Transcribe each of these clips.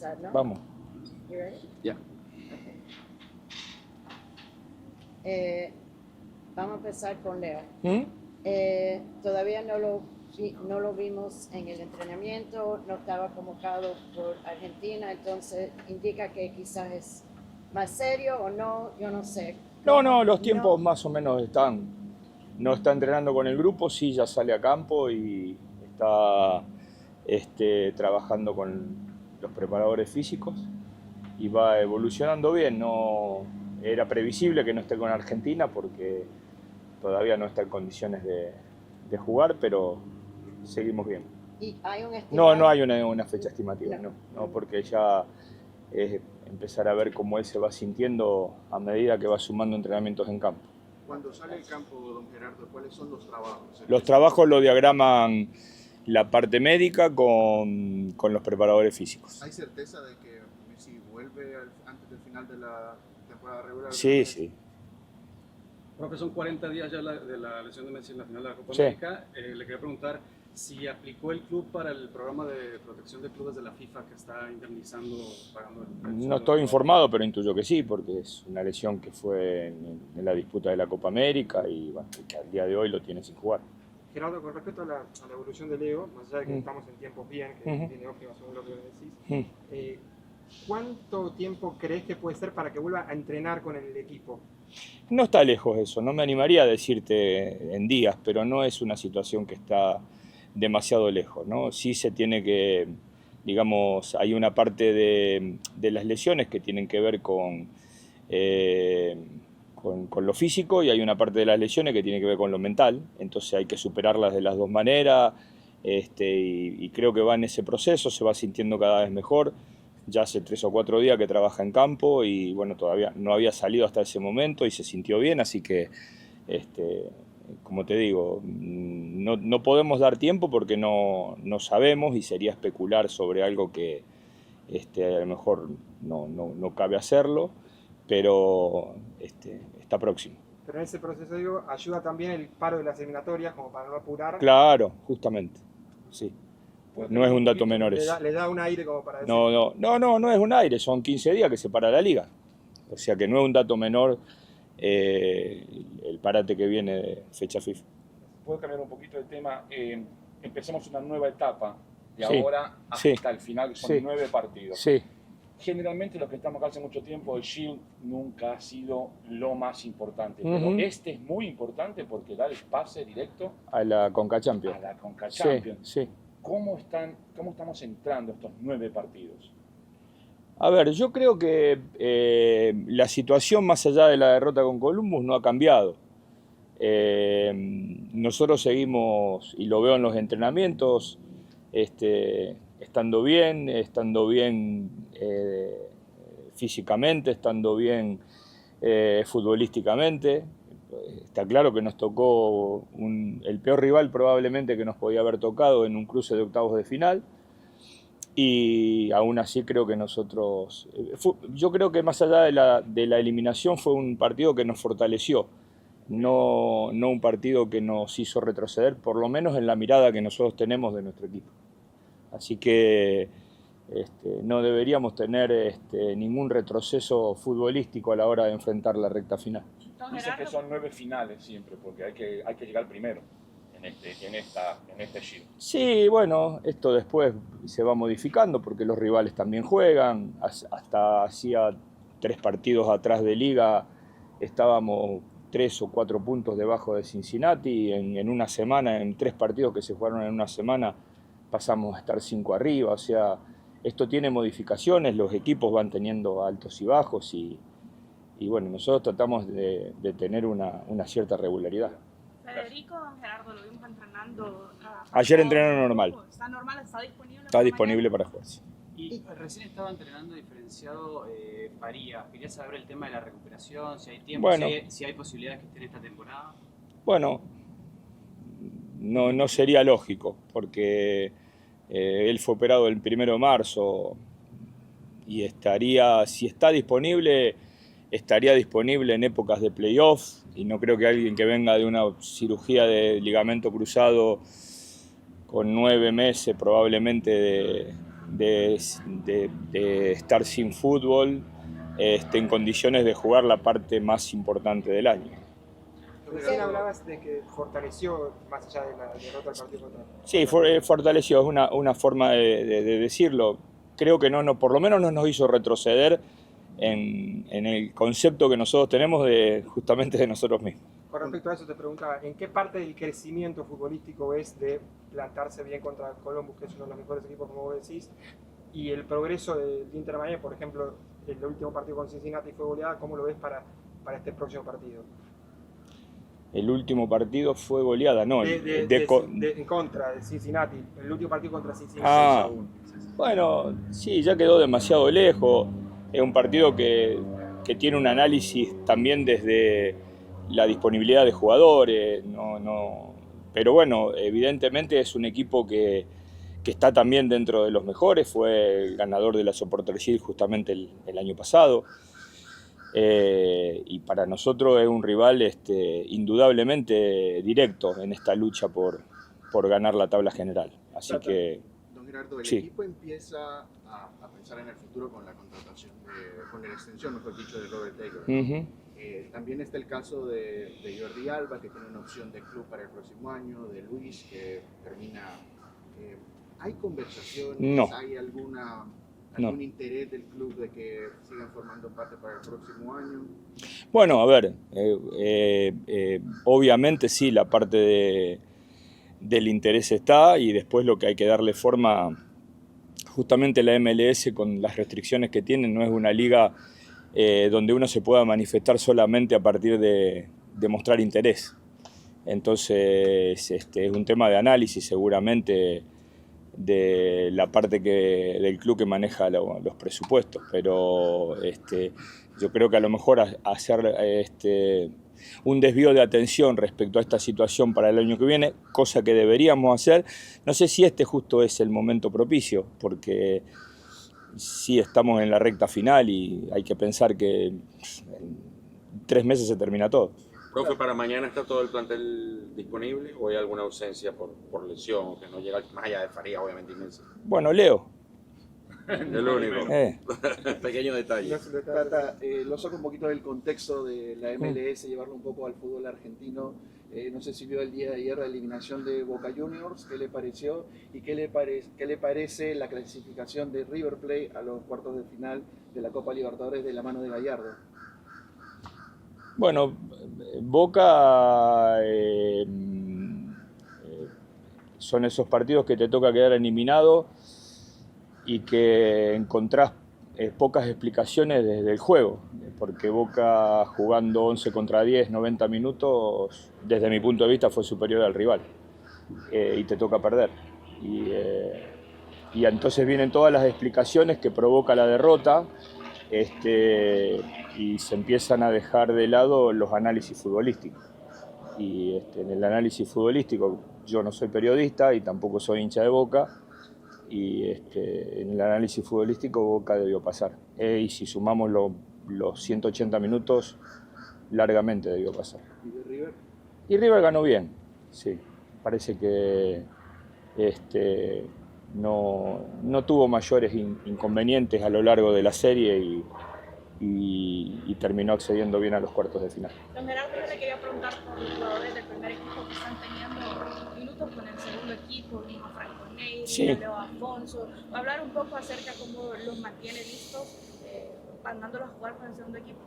empezar, ¿no? Vamos. You ready? Ya. Vamos a empezar con Leo. ¿Mm? Todavía no lo vimos en el entrenamiento, no estaba convocado por Argentina, entonces indica que quizás es más serio o no, yo no sé. No, los tiempos más o menos están. No está entrenando con el grupo, sí, ya sale a campo y está trabajando con los preparadores físicos y va evolucionando bien. No era previsible que no esté con Argentina porque todavía no está en condiciones de jugar, pero seguimos bien. ¿Y hay un estimado? No hay una fecha estimativa, no, porque ya es empezar a ver cómo él se va sintiendo a medida que va sumando entrenamientos en campo. Cuando sale al campo, don Gerardo, ¿cuáles son los trabajos? Los trabajos lo diagraman la parte médica con los preparadores físicos. ¿Hay certeza de que Messi vuelve antes del final de la temporada regular? Sí. Profe, son 40 días ya de la lesión de Messi en la final de la Copa Sí. América. Le quería preguntar si aplicó el club para el programa de protección de clubes de la FIFA que está indemnizando, pagando el No estoy informado, pero intuyo que sí, porque es una lesión que fue en la disputa de la Copa América y bueno, que al día de hoy lo tiene sin jugar. Gerardo, con respecto a la evolución de Leo, más allá de que estamos en tiempos bien, que tiene óptima según lo que decís, ¿cuánto tiempo crees que puede ser para que vuelva a entrenar con el equipo? No está lejos eso, no me animaría a decirte en días, pero no es una situación que está demasiado lejos, ¿no? Sí se tiene que, digamos, hay una parte de las lesiones que tienen que ver con lo físico y hay una parte de las lesiones que tiene que ver con lo mental, entonces hay que superarlas de las dos maneras y creo que va en ese proceso, se va sintiendo cada vez mejor. Ya hace 3 o 4 días que trabaja en campo y bueno, todavía no había salido hasta ese momento y se sintió bien, así que como te digo, no podemos dar tiempo porque no sabemos y sería especular sobre algo que a lo mejor no cabe hacerlo, pero está próximo. Pero en ese proceso, digo, ayuda también el paro de las eliminatorias como para no apurar. Claro, justamente, sí. No es un dato menor eso. Le da un aire como para decir. No es un aire, son 15 días que se para la liga. O sea que no es un dato menor el parate que viene de fecha FIFA. ¿Puedo cambiar un poquito de tema? Empezamos una nueva etapa de Sí, ahora hasta el final, son 9 partidos. Sí. Generalmente los que estamos acá hace mucho tiempo, el Shield nunca ha sido lo más importante, pero este es muy importante porque da el pase directo A la Conca Champions. a la Conca Champions. Sí. ¿Cómo estamos entrando estos 9 partidos? A ver, yo creo que la situación más allá de la derrota con Columbus no ha cambiado. Nosotros seguimos, y lo veo en los entrenamientos, estando bien físicamente, estando bien futbolísticamente. Está claro que nos tocó el peor rival probablemente que nos podía haber tocado en un cruce de octavos de final y aún así creo que nosotros, yo creo que más allá de la eliminación fue un partido que nos fortaleció, no un partido que nos hizo retroceder, por lo menos en la mirada que nosotros tenemos de nuestro equipo. Así que no deberíamos tener ningún retroceso futbolístico a la hora de enfrentar la recta final. Dicen que son 9 finales siempre, porque hay que llegar primero en este Shield. Sí, bueno, esto después se va modificando porque los rivales también juegan. Hasta hacía 3 partidos atrás de liga estábamos 3 o 4 puntos debajo de Cincinnati. En una semana, en 3 partidos que se jugaron en una semana, pasamos a estar 5 arriba. O sea, esto tiene modificaciones, los equipos van teniendo altos y bajos y bueno, nosotros tratamos de tener una cierta regularidad. Federico, Gerardo, lo vimos entrenando. Ayer entrenaron normal. ¿Está normal? ¿Está disponible? Está disponible para jugar. Y recién estaba entrenando diferenciado Farías. Quería saber el tema de la recuperación, si hay tiempo, Bueno. si hay posibilidades que esté en esta temporada. Bueno, no sería lógico, porque él fue operado el 1 de marzo y si está disponible, estaría disponible en épocas de playoff y no creo que alguien que venga de una cirugía de ligamento cruzado con 9 meses probablemente de estar sin fútbol en condiciones de jugar la parte más importante del año. Recién hablabas de que fortaleció más allá de la derrota del partido contra. Sí, fortaleció, es una forma de decirlo. Creo que por lo menos no nos hizo retroceder en el concepto que nosotros tenemos justamente de nosotros mismos. Con respecto a eso te preguntaba, ¿en qué parte del crecimiento futbolístico es de plantarse bien contra Columbus, que es uno de los mejores equipos, como vos decís, y el progreso del Inter Miami? Por ejemplo, el último partido con Cincinnati fue goleada, ¿cómo lo ves para este próximo partido? El último partido fue goleada, ¿no? En contra de Cincinnati, el último partido contra Cincinnati. Ah, bueno, sí, ya quedó demasiado lejos. Es un partido que tiene un análisis también desde la disponibilidad de jugadores. Pero bueno, evidentemente es un equipo que está también dentro de los mejores. Fue el ganador de la Supporters Shield justamente el año pasado. Y para nosotros es un rival indudablemente directo en esta lucha por ganar la tabla general. Así que, don Gerardo, el sí. equipo empieza a pensar en el futuro con la contratación, con la extensión, mejor dicho, de Robert Taylor. Uh-huh. También está el caso de Jordi Alba, que tiene una opción de club para el próximo año, de Luis, que termina... ¿Hay conversaciones? No. ¿Hay algún interés del club de que sigan formando parte para el próximo año? Bueno, a ver, obviamente sí, la parte del interés está, y después lo que hay que darle forma, justamente la MLS con las restricciones que tiene, no es una liga donde uno se pueda manifestar solamente a partir de mostrar interés. Entonces es un tema de análisis seguramente de la parte del club que maneja los presupuestos, pero yo creo que a lo mejor hacer un desvío de atención respecto a esta situación para el año que viene, cosa que deberíamos hacer. No sé si justo es el momento propicio, porque sí estamos en la recta final y hay que pensar que en 3 meses se termina todo. Profe, ¿para mañana está todo el plantel disponible o hay alguna ausencia por lesión o que no llega más allá de Faría, obviamente inmensa? Bueno, Leo. El único. Pequeño detalle. Tata, lo saco un poquito del contexto de la MLS, llevarlo un poco al fútbol argentino. No sé si vio el día de ayer la eliminación de Boca Juniors, ¿qué le pareció? ¿Y qué le parece la clasificación de River Plate a los cuartos de final de la Copa Libertadores de la mano de Gallardo? Bueno, Boca son esos partidos que te toca quedar eliminado y que encontrás pocas explicaciones desde el juego, porque Boca jugando 11 contra 10, 90 minutos, desde mi punto de vista fue superior al rival y te toca perder. Y entonces vienen todas las explicaciones que provoca la derrota. Y se empiezan a dejar de lado los análisis futbolísticos. Y en el análisis futbolístico yo no soy periodista y tampoco soy hincha de Boca, y en el análisis futbolístico Boca debió pasar. Y si sumamos los 180 minutos, largamente debió pasar. ¿Y de River? Y River ganó bien, sí. Parece que no tuvo mayores inconvenientes a lo largo de la serie y terminó accediendo bien a los cuartos de final. Don Gerardo, yo le quería preguntar por los jugadores del primer equipo que están teniendo minutos con el segundo equipo, mismo Franco Neyri, sí. Leo Afonso, hablar un poco acerca de cómo los mantiene listos, mandándolos a jugar con el segundo equipo.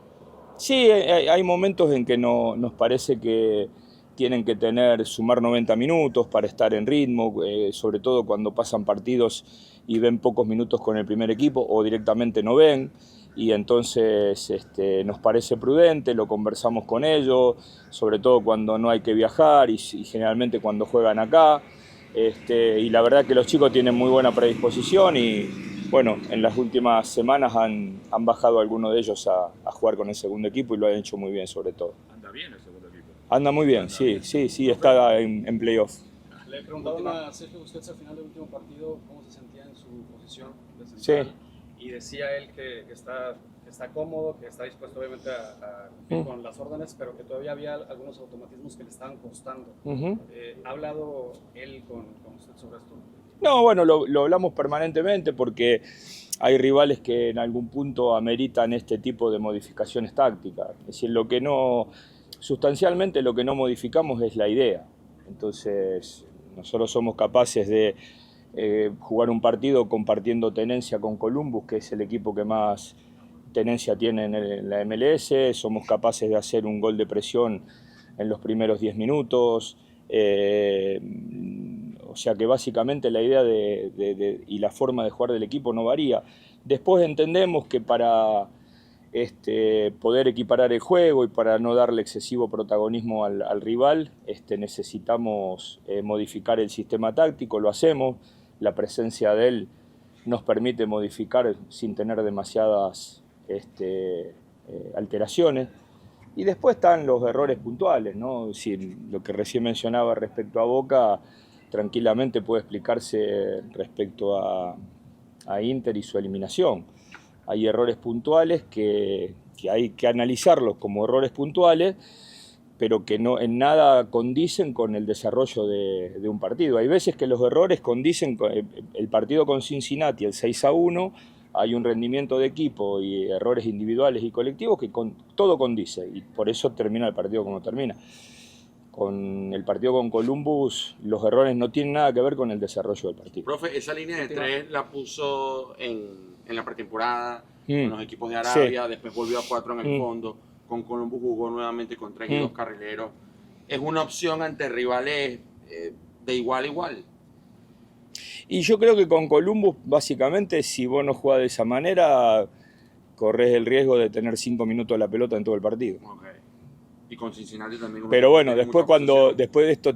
Sí, hay momentos en que nos parece que tienen que sumar 90 minutos para estar en ritmo, sobre todo cuando pasan partidos y ven pocos minutos con el primer equipo o directamente no ven, y entonces nos parece prudente, lo conversamos con ellos, sobre todo cuando no hay que viajar y generalmente cuando juegan acá, y la verdad que los chicos tienen muy buena predisposición y bueno, en las últimas semanas han bajado algunos de ellos a jugar con el segundo equipo y lo han hecho muy bien sobre todo. Anda bien el segundo equipo. Anda muy bien, sí, está en playoff. Le preguntaron a Sergio Busquets al final del último partido cómo se sentía en su posición de Sí. central, y decía él que está cómodo, que está dispuesto obviamente a cumplir con las órdenes, pero que todavía había algunos automatismos que le estaban costando. Uh-huh. ¿Ha hablado él con usted sobre esto? No, bueno, lo hablamos permanentemente porque hay rivales que en algún punto ameritan este tipo de modificaciones tácticas. Es decir, sustancialmente lo que no modificamos es la idea. Entonces, nosotros somos capaces de jugar un partido compartiendo tenencia con Columbus, que es el equipo que más tenencia tiene en la MLS. Somos capaces de hacer un gol de presión en los primeros 10 minutos. O sea que básicamente la idea y la forma de jugar del equipo no varía. Después entendemos que para poder equiparar el juego y para no darle excesivo protagonismo al rival, necesitamos modificar el sistema táctico, lo hacemos. La presencia de él nos permite modificar sin tener demasiadas alteraciones. Y después están los errores puntuales, ¿no? Si lo que recién mencionaba respecto a Boca, tranquilamente puede explicarse respecto a Inter y su eliminación. Hay errores puntuales que hay que analizarlos como errores puntuales, pero que no en nada condicen con el desarrollo de un partido. Hay veces que los errores condicen con el partido con Cincinnati, el 6-1, hay un rendimiento de equipo y errores individuales y colectivos que todo condice, y por eso termina el partido como termina. Con el partido con Columbus, los errores no tienen nada que ver con el desarrollo del partido. Profe, esa línea de 3 la puso en la pretemporada, con los equipos de Arabia, sí. Después volvió a 4 en el fondo, con Columbus jugó nuevamente con 3 y 2 carrileros. ¿Es una opción ante rivales de igual a igual? Y yo creo que con Columbus, básicamente, si vos no jugás de esa manera, corres el riesgo de tener 5 minutos la pelota en todo el partido. Okay. Y con Cincinnati también. Pero bueno, después de esto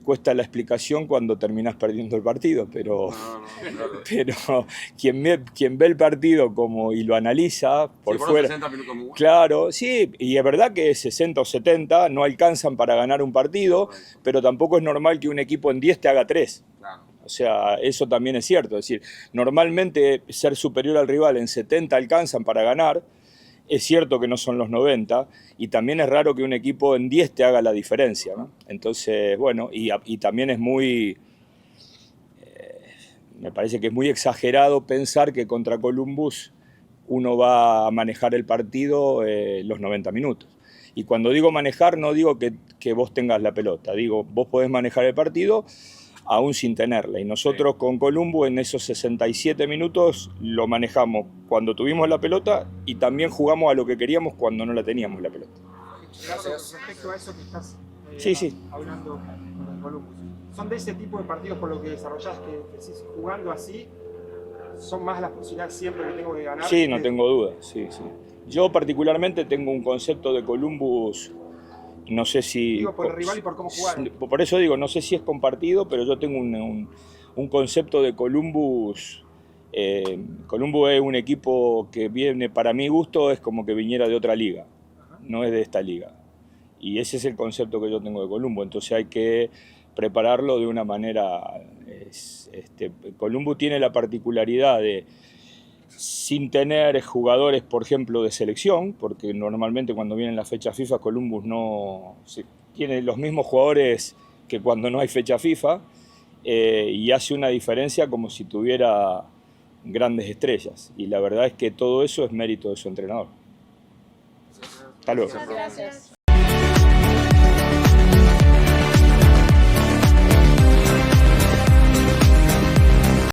cuesta la explicación cuando terminás perdiendo el partido, pero, claro. Pero quien ve el partido y lo analiza por fuera, 60 minutos muy bueno. Claro, sí, y es verdad que 60 o 70 no alcanzan para ganar un partido, pero tampoco es normal que un equipo en 10 te haga 3. Claro. O sea, eso también es cierto, es decir, normalmente ser superior al rival en 70 alcanzan para ganar. Es cierto que no son los 90 y también es raro que un equipo en 10 te haga la diferencia, ¿no? Entonces, bueno, y también es muy, me parece que es muy exagerado pensar que contra Columbus uno va a manejar el partido los 90 minutos. Y cuando digo manejar, no digo que vos tengas la pelota, digo, vos podés manejar el partido aún sin tenerla. Y nosotros con Columbus en esos 67 minutos lo manejamos cuando tuvimos la pelota y también jugamos a lo que queríamos cuando no la teníamos la pelota. Gracias. Respecto a eso que estás hablando con Columbus, ¿son de ese tipo de partidos por lo que desarrollás que decís, jugando así, son más las posibilidades siempre que tengo que ganar? Sí, no tengo duda. Sí. Yo particularmente tengo un concepto de Columbus. No sé si... Digo, por el rival y por cómo jugar. Por eso digo, no sé si es compartido, pero yo tengo un concepto de Columbus. Columbus es un equipo que viene, para mi gusto, es como que viniera de otra liga, no es de esta liga. Y ese es el concepto que yo tengo de Columbus, entonces hay que prepararlo de una manera... Columbus tiene la particularidad de... sin tener jugadores, por ejemplo, de selección, porque normalmente cuando vienen las fechas FIFA, Columbus tiene los mismos jugadores que cuando no hay fecha FIFA, y hace una diferencia como si tuviera grandes estrellas. Y la verdad es que todo eso es mérito de su entrenador. Hasta luego. Gracias.